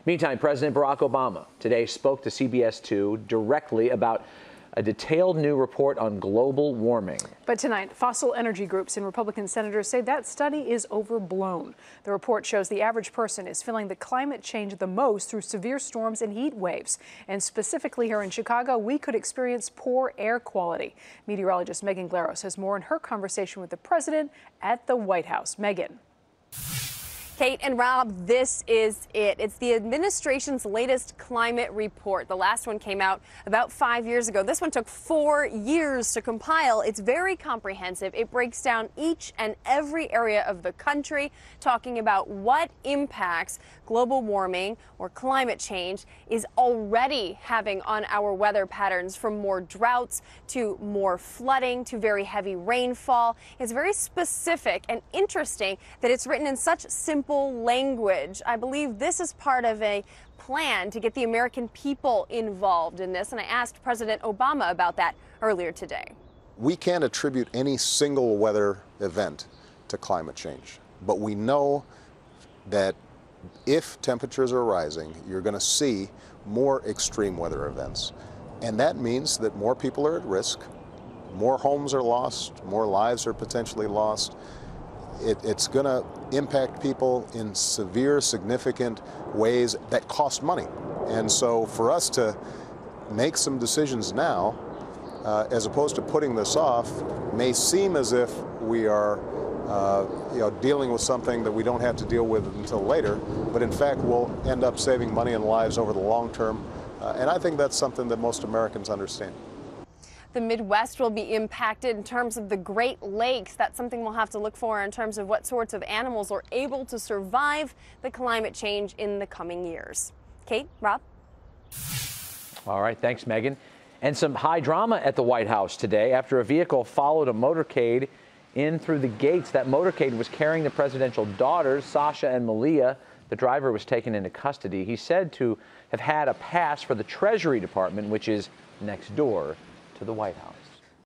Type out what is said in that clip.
Meantime, President Barack Obama today spoke to CBS 2 directly about a detailed new report on global warming. But tonight, fossil energy groups and Republican senators say that study is overblown. The report shows the average person is feeling the climate change the most through severe storms and heat waves. And specifically here in Chicago, we could experience poor air quality. Meteorologist Megan Glaros has more in her conversation with the president at the White House. Megan. Kate and Rob, this is it. It's the administration's latest climate report. The last one came out about 5 years ago. This one took 4 years to compile. It's very comprehensive. It breaks down each and every area of the country, talking about what impacts global warming or climate change is already having on our weather patterns, from more droughts to more flooding to very heavy rainfall. It's very specific and interesting that it's written in such simple language. I believe this is part of a plan to get the American people involved in this, and I asked President Obama about that earlier today. We can't attribute any single weather event to climate change, but we know that if temperatures are rising, you're going to see more extreme weather events, and that means that more people are at risk, more homes are lost, more lives are potentially lost. It's going to impact people in severe, significant ways that cost money. And so for us to make some decisions now, as opposed to putting this off, may seem as if we are dealing with something that we don't have to deal with until later, but in fact we'll end up saving money and lives over the long term. And I think that's something that most Americans understand. The Midwest will be impacted in terms of the Great Lakes. That's something we'll have to look for in terms of what sorts of animals are able to survive the climate change in the coming years. Kate, Rob? All right, thanks, Megan. And some high drama at the White House today after a vehicle followed a motorcade in through the gates. That motorcade was carrying the presidential daughters, Sasha and Malia. The driver was taken into custody. He's said to have had a pass for the Treasury Department, which is next door to the White House.